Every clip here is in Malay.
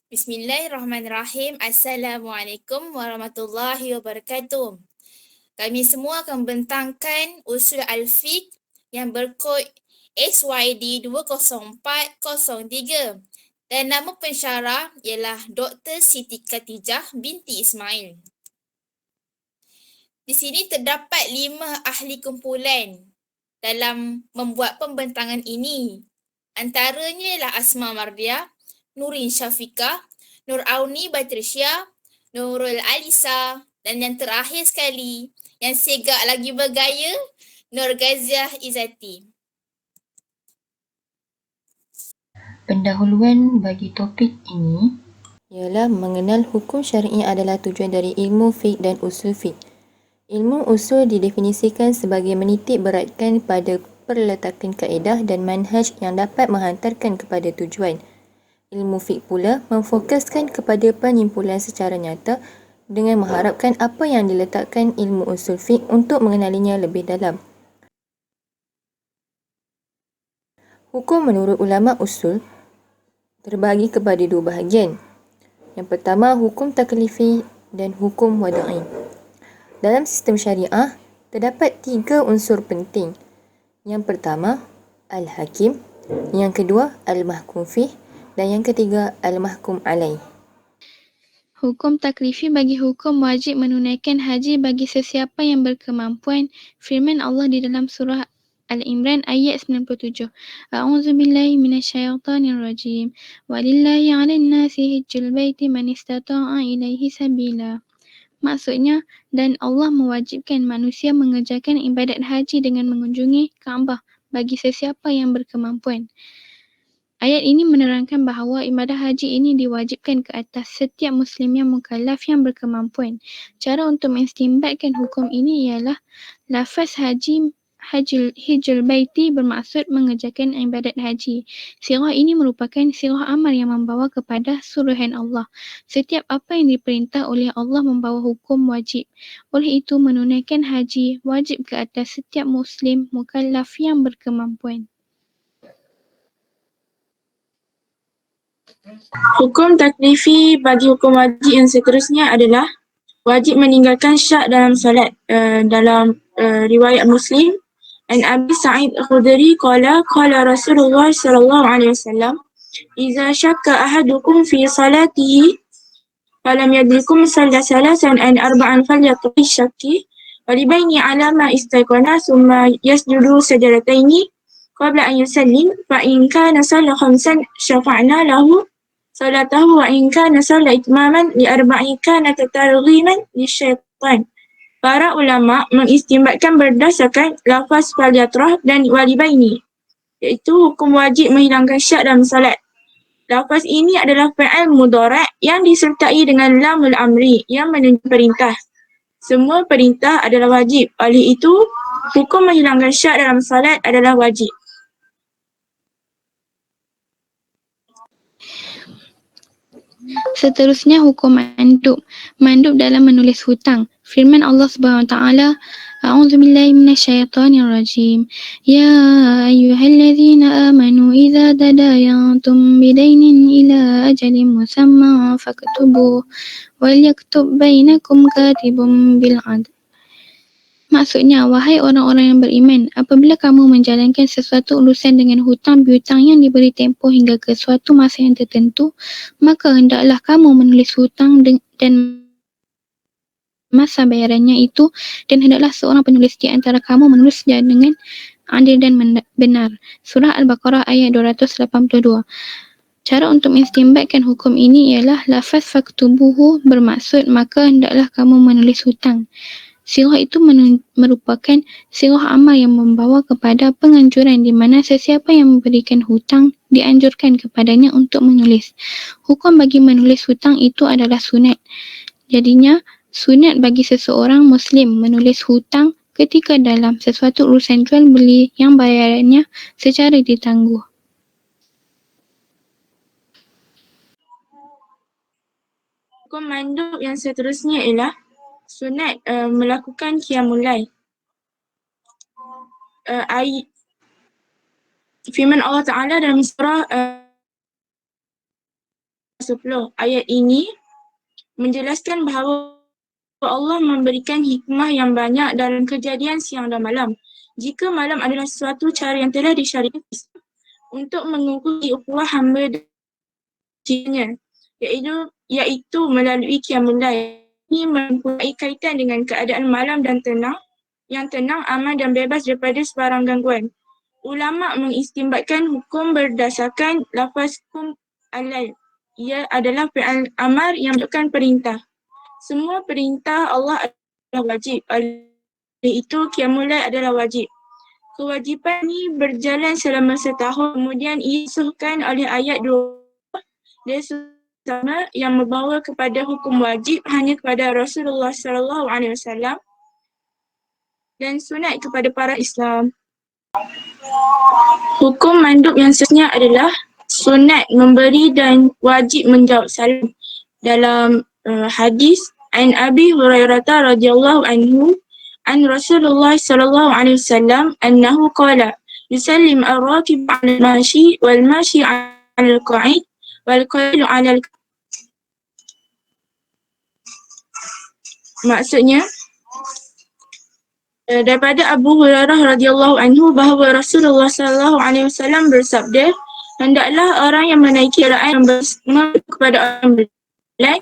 Bismillahirrahmanirrahim. Assalamualaikum warahmatullahi wabarakatuh. Kami semua akan membentangkan usul Al-Fiqh yang berkod SYD 20403 dan nama pensyarah ialah Dr. Siti Khatijah binti Ismail. Di sini terdapat 5 ahli kumpulan dalam membuat pembentangan ini. Antaranya ialah Asma Mardia, Nurin Syafiqah, Nur Auni Batrisya, Nurul Alisa, dan yang terakhir sekali, yang segak lagi bergaya, Nur Gaziah Izzati. Pendahuluan bagi topik ini ialah mengenal hukum syar'i adalah tujuan dari ilmu fiqh dan usul fiqh. Ilmu usul didefinisikan sebagai menitik beratkan pada perletakan kaedah dan manhaj yang dapat menghantarkan kepada tujuan. Ilmu fiqh pula memfokuskan kepada penyimpulan secara nyata dengan mengharapkan apa yang diletakkan ilmu usul fiqh untuk mengenalinya lebih dalam. Hukum menurut ulama usul terbahagi kepada dua bahagian. Yang pertama, hukum taklifi dan hukum wada'i. Dalam sistem syariah, terdapat 3 unsur penting. Yang pertama, Al-Hakim. Yang kedua, Al-Mahkum Fih. Dan yang ketiga, Al-Mahkum Alaih. Hukum taklifi bagi hukum wajib menunaikan haji bagi sesiapa yang berkemampuan. Firman Allah di dalam surah Al-Imran ayat 97. A'udzubillahi minasyaitonirrajim. Walillahi 'alan nasi hajjul baiti man istata'a ilaihi sabila. Maksudnya, dan Allah mewajibkan manusia mengerjakan ibadat haji dengan mengunjungi Kaabah bagi sesiapa yang berkemampuan. Ayat ini menerangkan bahawa ibadah haji ini diwajibkan ke atas setiap Muslim yang mukallaf yang berkemampuan. Cara untuk mengistinbatkan hukum ini ialah lafaz hijjul baiti bermaksud mengerjakan ibadat haji. Sirah ini merupakan sirah amar yang membawa kepada suruhan Allah. Setiap apa yang diperintah oleh Allah membawa hukum wajib. Oleh itu, menunaikan haji wajib ke atas setiap Muslim mukallaf yang berkemampuan. Hukum taklifi bagi hukum wajib yang seterusnya adalah wajib meninggalkan syak dalam solat. Dalam riwayat Muslim, an Abi Sa'id Al-Khudri qala Rasulullah sallallahu alaihi wasallam, "Idza syakka ahadukum fi salatihi falam yadrikum salla salasan an arba'an falyatqi syakki walibaini ala ma istayqana thumma yasjudu sajadataini qabla an yusallim fa in kana salla khamsan syafa'na lahu salatahu wa in kana salla itmaman li arba'i kana targhiman lisyaitan." Para ulama mengistinbatkan berdasarkan lafaz falyatrah dan walibaini, iaitu hukum wajib menghilangkan syak dalam salat. Lafaz ini adalah fi'il mudhari' yang disertai dengan lamul amri yang menunjukkan perintah. Semua perintah adalah wajib. Oleh itu, hukum menghilangkan syak dalam salat adalah wajib. Seterusnya hukum mandub. Mandub dalam menulis hutang. Firman Allah Subhanahu Wa Taala, A'udzubillahi minasyaitonirrajim. Ya ayyuhalladzina amanu idza tadayantum bidainin ila ajalin musamma faktubuh wal yaktub bainakum katibun bil 'adl. Maksudnya, wahai orang-orang yang beriman, apabila kamu menjalankan sesuatu urusan dengan hutang piutang yang diberi tempoh hingga ke suatu masa yang tertentu, maka hendaklah kamu menulis hutang dan masa bayarannya itu, dan hendaklah seorang penulis di antara kamu menulisnya dengan adil dan benar. Surah Al-Baqarah ayat 282. Cara untuk mengistinbatkan hukum ini ialah lafaz faktubuhu bermaksud maka hendaklah kamu menulis hutang. Sirah itu merupakan sirah amal yang membawa kepada penganjuran di mana sesiapa yang memberikan hutang dianjurkan kepadanya untuk menulis. Hukum bagi menulis hutang itu adalah sunat. Jadinya, sunat bagi seseorang Muslim menulis hutang ketika dalam sesuatu urusan jual beli yang bayarannya secara ditangguh. Hukum mandub yang seterusnya ialah sunat melakukan qiyamul lail. Firman Allah Ta'ala dalam surah 10. Ayat ini menjelaskan bahawa Allah memberikan hikmah yang banyak dalam kejadian siang dan malam. Jika malam adalah suatu cara yang telah disyariatkan untuk mengukuhi ukhuwah hamba dan iaitu melalui qiyamul lail. Ini mempunyai kaitan dengan keadaan malam dan tenang, aman dan bebas daripada sebarang gangguan. Ulama mengistinbatkan hukum berdasarkan lafaz hukum al-lail. Ia adalah fi'al amar yang menunjukkan perintah. Semua perintah Allah adalah wajib. Oleh itu, qiyamul lail adalah wajib. Kewajipan ini berjalan selama setahun, kemudian disuhkan oleh ayat 2 dan sama yang membawa kepada hukum wajib hanya kepada Rasulullah SAW dan sunat kepada para Islam. Hukum mandub yang seterusnya adalah sunat memberi dan wajib menjawab salam. Dalam hadis an Abi Hurairah radhiyallahu anhu an Rasulullah sallallahu alaihi wasallam annahu qala yusallim ar-rakib 'ala al-mashi wal mashi 'ala al-qa'id wal qa'idu 'ala al. Maksudnya daripada Abu Hurairah radhiyallahu anhu bahawa Rasulullah sallallahu alaihi wasallam bersabda, hendaklah orang yang menaiki kenderaan memberi kepada orang yang berjalan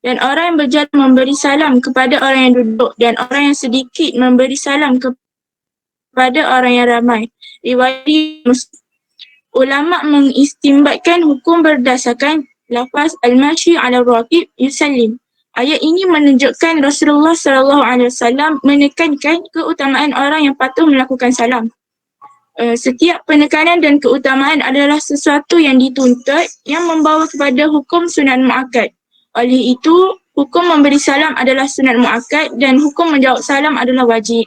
dan orang yang berjalan memberi salam kepada orang yang duduk dan orang yang sedikit memberi salam kepada orang yang ramai. Riwayat Muslim. Ulama mengistinbatkan hukum berdasarkan lafaz al-mashi 'ala al-raqib yusallim. Ayat ini menunjukkan Rasulullah SAW menekankan keutamaan orang yang patuh melakukan salam. Setiap penekanan dan keutamaan adalah sesuatu yang dituntut yang membawa kepada hukum sunat muakkad. Oleh itu, hukum memberi salam adalah sunat muakkad dan hukum menjawab salam adalah wajib.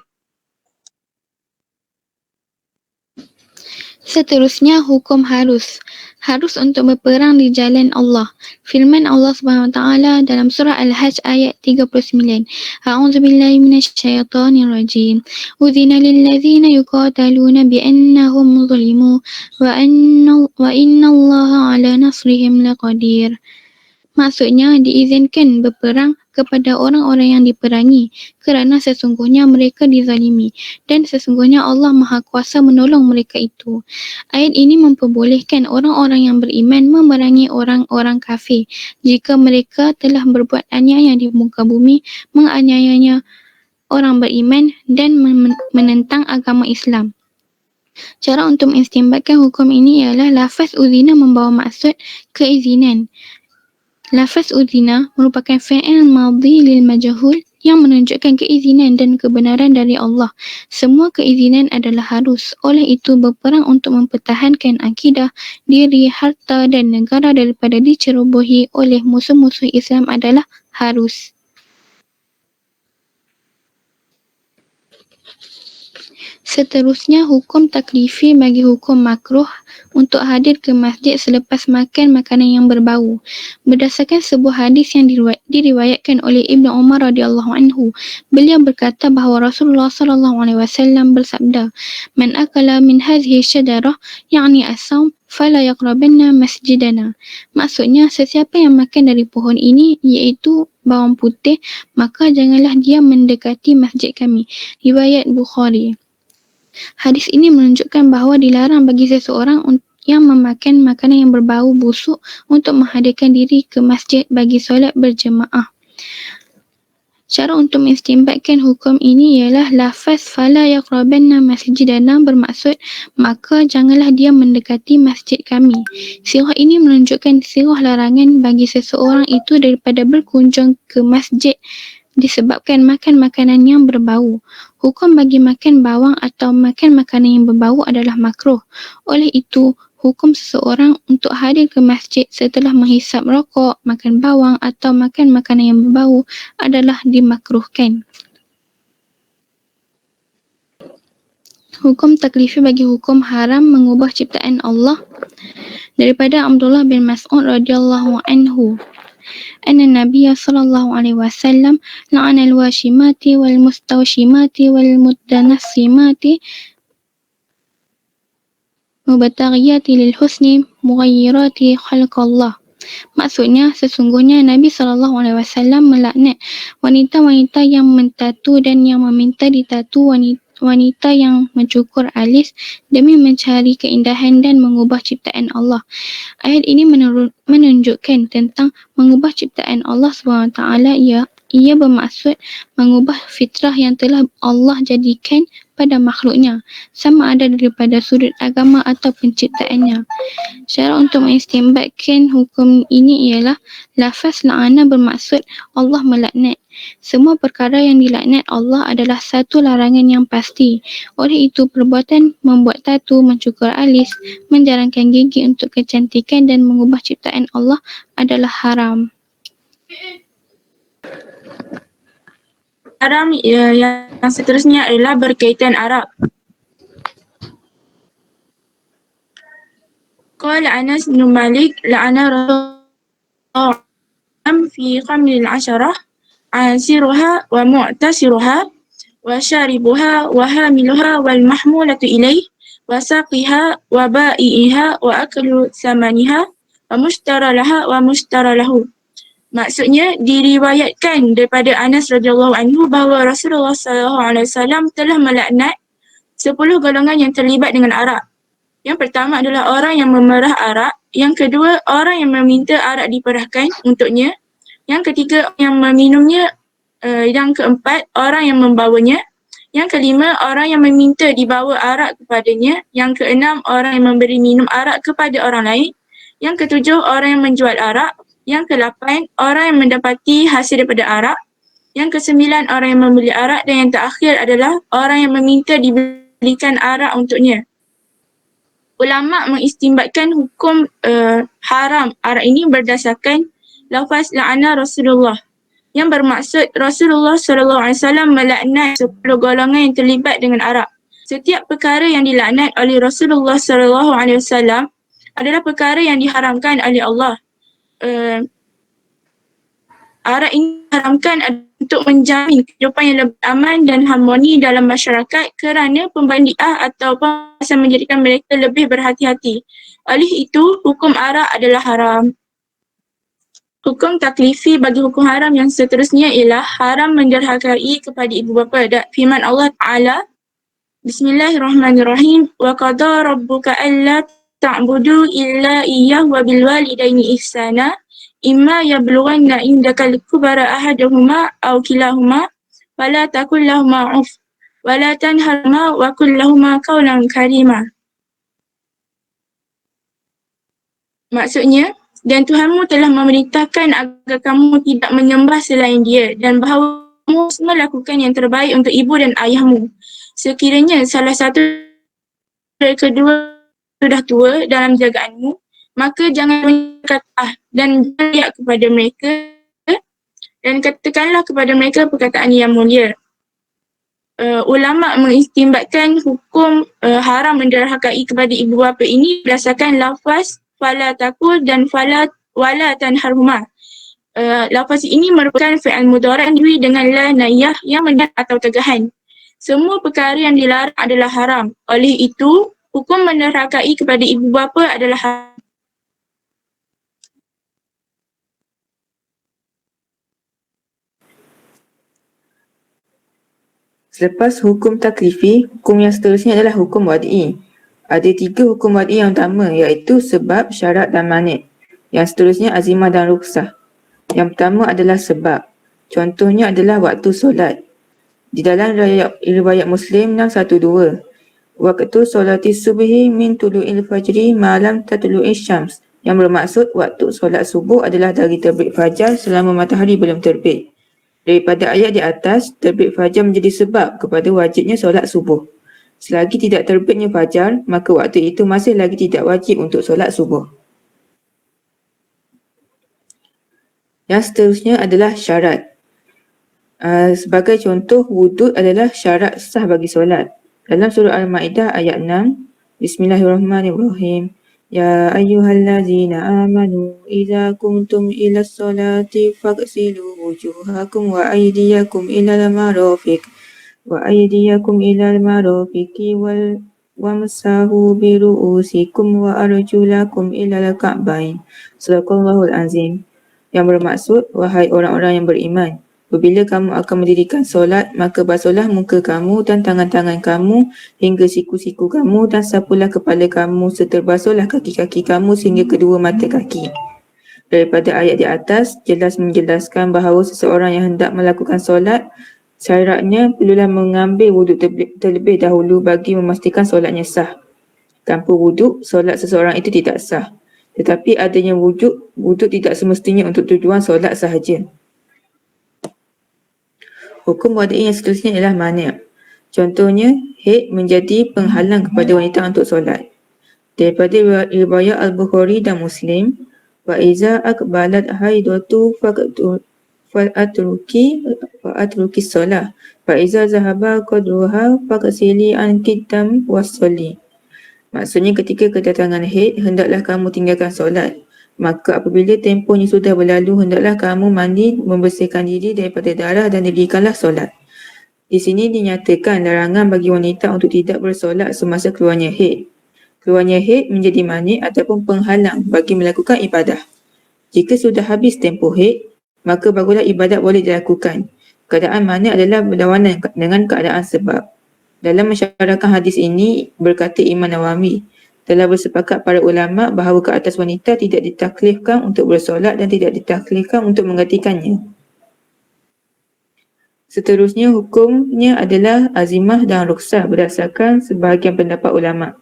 Seterusnya, hukum harus. Harus untuk berperang di jalan Allah. Firman Allah Subhanahu Wa Taala dalam surah Al-Hajj ayat 39. A'udzubillahi minasyaitonirrajim. Udzina lilladzina yuqataluna bi'annahum zulimu wa innallaha 'ala nasrihim laqadir. Maksudnya, diizinkan berperang kepada orang-orang yang diperangi kerana sesungguhnya mereka dizalimi dan sesungguhnya Allah Maha Kuasa menolong mereka itu. Ayat ini memperbolehkan orang-orang yang beriman memerangi orang-orang kafir jika mereka telah berbuat aniaya di muka bumi, menganiayanya orang beriman dan menentang agama Islam. Cara untuk mengistinbatkan hukum ini ialah lafaz uzina membawa maksud keizinan. Lafaz uzina merupakan fi'il madhi lil majhul yang menunjukkan keizinan dan kebenaran dari Allah. Semua keizinan adalah harus. Oleh itu, berperang untuk mempertahankan akidah, diri, harta dan negara daripada dicerobohi oleh musuh-musuh Islam adalah harus. Seterusnya, hukum taklifi bagi hukum makruh untuk hadir ke masjid selepas makan makanan yang berbau. Berdasarkan sebuah hadis yang diriwayatkan oleh Ibnu Umar radhiyallahu anhu, beliau berkata bahawa Rasulullah sallallahu alaihi wasallam bersabda, "Man akala min hadhihi syajarah, yakni as-saum, fala yaqrabanna masjidana." Maksudnya, sesiapa yang makan dari pohon ini, iaitu bawang putih, maka janganlah dia mendekati masjid kami. Riwayat Bukhari. Hadis ini menunjukkan bahawa dilarang bagi seseorang yang memakan makanan yang berbau busuk untuk menghadirkan diri ke masjid bagi solat berjemaah. Cara untuk mengistinbatkan hukum ini ialah lafaz fala yaqrabanna masjidana bermaksud maka janganlah dia mendekati masjid kami. Sirah ini menunjukkan sirah larangan bagi seseorang itu daripada berkunjung ke masjid disebabkan makan makanan yang berbau. Hukum bagi makan bawang atau makan makanan yang berbau adalah makruh. Oleh itu, hukum seseorang untuk hadir ke masjid setelah menghisap rokok, makan bawang atau makan makanan yang berbau adalah dimakruhkan. Hukum taklifi bagi hukum haram mengubah ciptaan Allah. Daripada Abdullah bin Mas'ud radhiyallahu anhu, أن النبي صلى الله عليه وسلم لعن الواشمات والمستوشمات والمتنصمات مبتغيات للحسن مغيرات خلق الله. Maksudnya, sesungguhnya Nabi SAW melaknat wanita-wanita yang mentatu dan yang meminta ditatu, wanita yang mencukur alis demi mencari keindahan dan mengubah ciptaan Allah. Ayat ini menunjukkan tentang mengubah ciptaan Allah SWT. Ia bermaksud mengubah fitrah yang telah Allah jadikan pada makhluknya, sama ada daripada sudut agama atau penciptaannya. Cara untuk mengistinbatkan hukum ini ialah lafaz la'ana bermaksud Allah melaknat. Semua perkara yang dilaknat Allah adalah satu larangan yang pasti. Oleh itu, perbuatan membuat tatu, mencukur alis, menjarangkan gigi untuk kecantikan dan mengubah ciptaan Allah adalah haram. Haram yang seterusnya adalah berkaitan Arab. Qala Anas bin Malik la'ana Rasulullah fi khamril asharah asiruha wa mu'tasiruha wa syaribuha wa hamiluha wal mahmulatu ilaih wa saqiha wa ba'i'iha wa aklu samaniha wa mushtara laha wa mushtara lahu. Maksudnya, diriwayatkan daripada Anas radhiyallahu anhu bahawa Rasulullah SAW telah melaknat 10 golongan yang terlibat dengan arak. Yang pertama adalah orang yang memerah arak. Yang kedua, orang yang meminta arak diperahkan untuknya. Yang ketiga, yang meminumnya. Yang keempat, orang yang membawanya. Yang kelima, orang yang meminta dibawa arak kepadanya. Yang keenam, orang yang memberi minum arak kepada orang lain. Yang ketujuh, orang yang menjual arak. Yang ke-8, orang yang mendapati hasil daripada arak. Yang ke-9, orang yang membeli arak. Dan yang terakhir adalah orang yang meminta dibelikan arak untuknya. Ulama mengistinbatkan hukum haram arak ini berdasarkan lafaz la'ana Rasulullah yang bermaksud Rasulullah SAW melaknat 10 golongan yang terlibat dengan arak. Setiap perkara yang dilaknat oleh Rasulullah SAW adalah perkara yang diharamkan oleh Allah. Arak ini diharamkan untuk menjamin kehidupan yang lebih aman dan harmoni dalam masyarakat kerana pembandiah atau penguasa menjadikan mereka lebih berhati-hati. Oleh itu, hukum arak adalah haram. Hukum taklifi bagi hukum haram yang seterusnya ialah haram menderhakai kepada ibu bapa. Firman Allah Ta'ala, Bismillahirrahmanirrahim. Wa qada rabbuka alla ta'budu illa iyyah wa bil walidaini ihsana. Imma yablughanna indakal kubara ahaduhuma aw kilahuma fala taqul lahumā uff wa la tanharhumā wa qul lahumā qawlan karīmā. Maksudnya, dan Tuhanmu telah memerintahkan agar kamu tidak menyembah selain Dia dan bahawa kamu semua lakukan yang terbaik untuk ibu dan ayahmu. Sekiranya salah satu dari kedua sudah tua dalam jagaanmu, maka jangan berkata dan beriak kepada mereka dan katakanlah kepada mereka perkataan yang mulia. Ulama mengistinbatkan hukum haram menderhakai kepada ibu bapa ini berdasarkan lafaz fala taqul dan wala tanharhuma. Lafaz ini merupakan fi'il mudhari' dengan la nayyah yang mendat atau tegahan. Semua perkara yang dilarang adalah haram. Oleh itu, hukum menderhakai kepada ibu bapa adalah haram. Selepas hukum taklifi, hukum yang seterusnya adalah hukum wad'i. Ada 3 hukum wad'i yang utama, iaitu sebab, syarat dan mani'. Yang seterusnya azimah dan rukhsah. Yang pertama adalah sebab. Contohnya adalah waktu solat. Di dalam riwayat Muslim 612, waktu solati subhi min tulu'il fajri malam tatlu'i syams, yang bermaksud waktu solat subuh adalah dari terbit fajar selama matahari belum terbit. Daripada ayat di atas, terbit fajar menjadi sebab kepada wajibnya solat subuh. Selagi tidak terbitnya fajar, maka waktu itu masih lagi tidak wajib untuk solat subuh. Yang seterusnya adalah syarat. Sebagai contoh, wudud adalah syarat sah bagi solat. Dalam surah Al-Ma'idah ayat 6, Bismillahirrahmanirrahim. Ya ayyuhallazina amanu idza kuntum ila sholati faghsilu wujuhakum wa aydiyakum ilal marafiq wal wamsahu biru'usikum wa arjulakum ilal ka'bain. Sadaqallahul azim. Yang bermaksud, wahai orang-orang yang beriman, apabila kamu akan mendirikan solat, maka basuhlah muka kamu dan tangan-tangan kamu hingga siku-siku kamu dan sapulah kepala kamu serta basuhlah kaki-kaki kamu sehingga kedua mata kaki. Daripada ayat di atas, jelas menjelaskan bahawa seseorang yang hendak melakukan solat, syaratnya perlulah mengambil wuduk terlebih dahulu bagi memastikan solatnya sah. Tanpa wuduk, solat seseorang itu tidak sah. Tetapi adanya wuduk tidak semestinya untuk tujuan solat sahaja. Hukum wada'i yang seterusnya ialah mani'. Contohnya, haid menjadi penghalang kepada wanita untuk solat. Daripada riwayat Al-Bukhari dan Muslim, wa iza aqbalat haidatu fa'atruki solah wa iza zahaba qadruha faqsili an kitam wasoli. Maksudnya ketika kedatangan haid, hendaklah kamu tinggalkan solat. Maka apabila tempohnya sudah berlalu, hendaklah kamu mandi, membersihkan diri daripada darah dan dirikanlah solat. Di sini dinyatakan larangan bagi wanita untuk tidak bersolat semasa keluarnya haid. Keluarnya haid menjadi mani' ataupun penghalang bagi melakukan ibadah. Jika sudah habis tempoh haid, maka barulah ibadat boleh dilakukan. Keadaan mani' adalah berlawanan dengan keadaan sebab. Dalam mensyarahkan hadis ini, berkata Imam Nawawi, telah bersepakat para ulama bahawa ke atas wanita tidak ditaklifkan untuk bersolat dan tidak ditaklifkan untuk menggantikannya. Seterusnya, hukumnya adalah azimah dan rukhsah berdasarkan sebahagian pendapat ulama.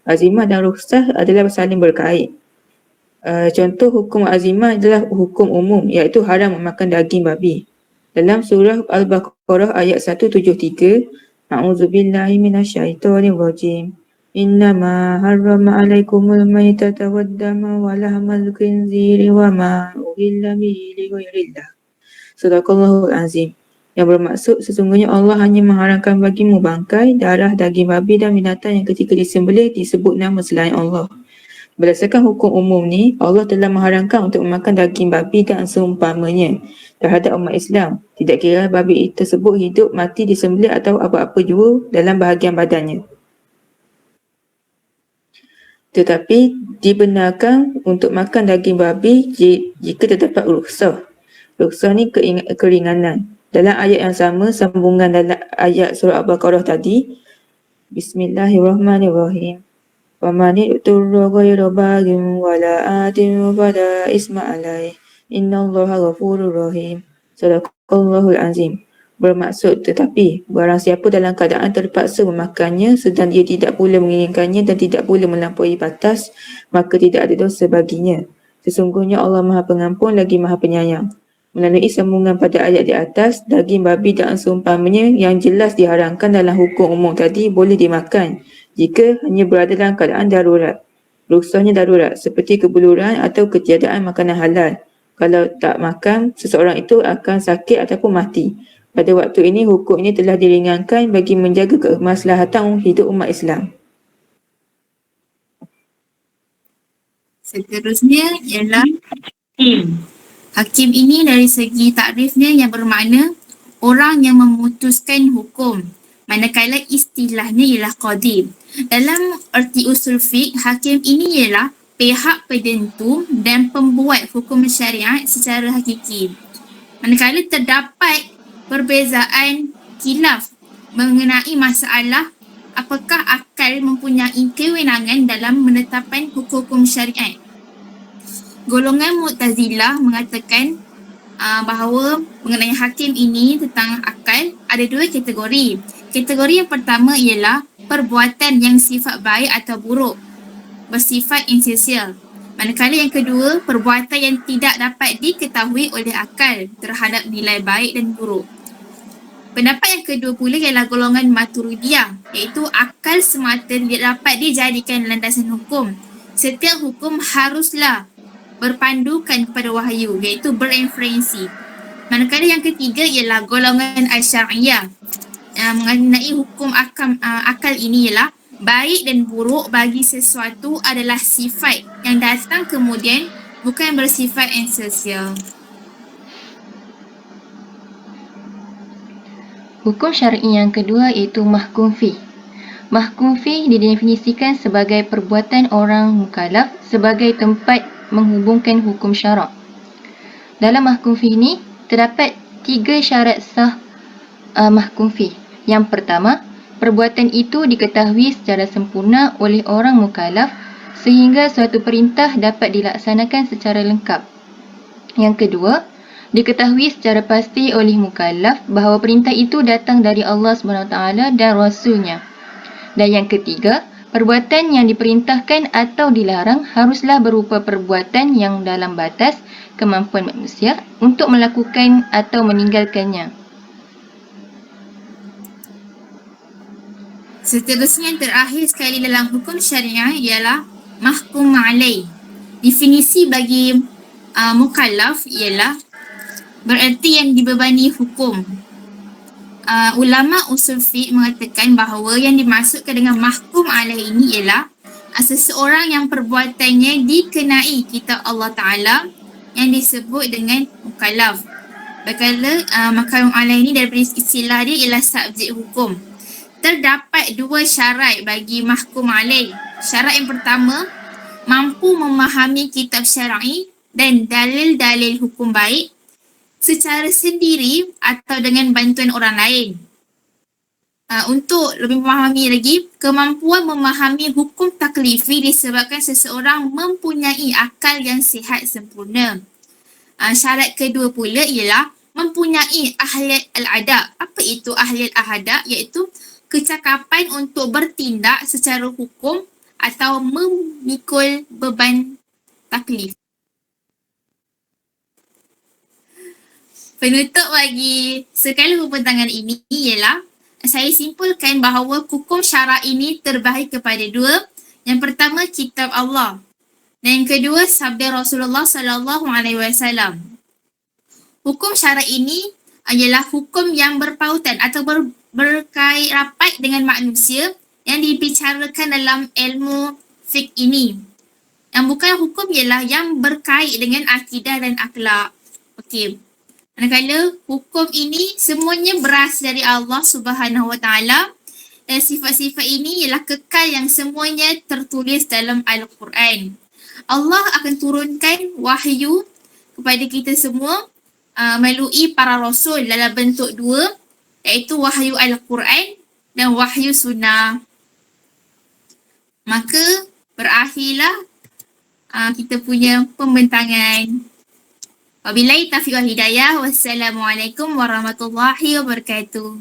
Azimah dan rukhsah adalah saling berkait. Contoh hukum azimah adalah hukum umum, iaitu haram memakan daging babi. Dalam surah Al-Baqarah ayat 173, A'udzubillahi minasyaitonir rajim. Innama harrama 'alaikumul maitata wad-dama wa lahmal khinziri wa ma uhilla bihi li ghairillah. Sadaqallahul azim. Yang bermaksud, sesungguhnya Allah hanya mengharamkan bagimu bangkai, darah, daging babi dan binatang yang ketika disembelih disebut nama selain Allah. Berdasarkan hukum umum ni, Allah telah mengharamkan untuk memakan daging babi dan seumpamanya terhadap umat Islam. Tidak kira babi tersebut hidup, mati, disembelih atau apa-apa jua dalam bahagian badannya. Tetapi dibenarkan untuk makan daging babi jika terdapat rukhsah. Rukhsah ni keringanan. Dalam ayat yang sama, sambungan dalam ayat surah Al-Baqarah tadi, Bismillahirrahmanirrahim. Wa man yuturra ghayra baghin wala atin fala isma alaih. Innallaha ghafurur rahim. Sadaqallahul azim. Bermaksud, tetapi barang siapa dalam keadaan terpaksa memakannya sedang dia tidak pula menginginkannya dan tidak pula melampaui batas, maka tidak ada dosa baginya. Sesungguhnya Allah Maha Pengampun lagi Maha Penyayang. Melalui sambungan pada ayat di atas, daging babi dan seumpamanya yang jelas diharamkan dalam hukum umum tadi boleh dimakan jika hanya berada dalam keadaan darurat. Rukhsahnya darurat seperti kebuluran atau ketiadaan makanan halal. Kalau tak makan, seseorang itu akan sakit ataupun mati. Pada waktu ini, hukum ini telah diringankan bagi menjaga kemaslahatan hidup umat Islam. Seterusnya ialah Hakim ini dari segi takrifnya yang bermakna orang yang memutuskan hukum, manakala istilahnya ialah qadi. Dalam erti usul fiqh, hakim ini ialah pihak penentu dan pembuat hukum syariat secara hakiki. Manakala terdapat perbezaan khilaf mengenai masalah apakah akal mempunyai kewenangan dalam menetapkan hukum-hukum syariat. Golongan Mu'tazilah mengatakan bahawa mengenai hakim ini tentang akal ada dua kategori. Kategori yang pertama ialah perbuatan yang sifat baik atau buruk, bersifat esensial. Manakala yang kedua, perbuatan yang tidak dapat diketahui oleh akal terhadap nilai baik dan buruk. Pendapat yang kedua pula ialah golongan Maturidiyah, iaitu akal semata tidak dapat dijadikan landasan hukum. Setiap hukum haruslah berpandukan kepada wahyu, iaitu berinferensi. Manakala yang ketiga ialah golongan Asy'ariyah. Mengenai hukum akal ini ialah baik dan buruk bagi sesuatu adalah sifat yang datang kemudian, bukan bersifat esensial. Hukum syar'i yang kedua iaitu mahkum fi. Mahkum fih didefinisikan sebagai perbuatan orang mukallaf sebagai tempat menghubungkan hukum syarak. Dalam mahkum fih ni terdapat 3 syarat sah mahkum fih. Yang pertama, perbuatan itu diketahui secara sempurna oleh orang mukallaf sehingga suatu perintah dapat dilaksanakan secara lengkap. Yang kedua, diketahui secara pasti oleh mukallaf bahawa perintah itu datang dari Allah SWT dan Rasulnya. Dan yang ketiga, perbuatan yang diperintahkan atau dilarang haruslah berupa perbuatan yang dalam batas kemampuan manusia untuk melakukan atau meninggalkannya. Seterusnya yang terakhir sekali dalam hukum syariah ialah mahkum alaih. Definisi bagi mukallaf ialah bererti yang dibebani hukum. Ulama usul fiqh mengatakan bahawa yang dimaksudkan dengan mahkum alaih ini ialah seseorang yang perbuatannya dikenai kitab Allah Ta'ala yang disebut dengan mukallaf. Berkala mahkum alaih ini daripada istilah dia ialah subjek hukum. Terdapat 2 syarat bagi mahkum alaih. Syarat yang pertama, mampu memahami kitab syar'i dan dalil-dalil hukum baik secara sendiri atau dengan bantuan orang lain. Untuk lebih memahami lagi, kemampuan memahami hukum taklifi disebabkan seseorang mempunyai akal yang sihat sempurna. Syarat kedua pula ialah mempunyai ahliat al-adab. Apa itu ahliat al-adab? Iaitu kecakapan untuk bertindak secara hukum atau memikul beban taklif. Penutup bagi sekali pembentangan ini ialah saya simpulkan bahawa hukum syarak ini terbahagi kepada 2. Yang pertama, kitab Allah. Dan yang kedua, sabda Rasulullah SAW. Hukum syarak ini ialah hukum yang berpautan atau berkait rapat dengan manusia yang dibicarakan dalam ilmu fiqh ini. Yang bukan hukum ialah yang berkait dengan akidah dan akhlak. Okey. Manakala hukum ini semuanya berasal dari Allah Subhanahu Wa Taala dan sifat-sifat ini ialah kekal yang semuanya tertulis dalam Al-Quran. Allah akan turunkan wahyu kepada kita semua melalui para rasul dalam bentuk 2, iaitu wahyu Al-Quran dan wahyu sunnah. Maka berakhirlah kita punya pembentangan. Wabillahi taufiq wal hidayah. Wassalamualaikum warahmatullahi wabarakatuh.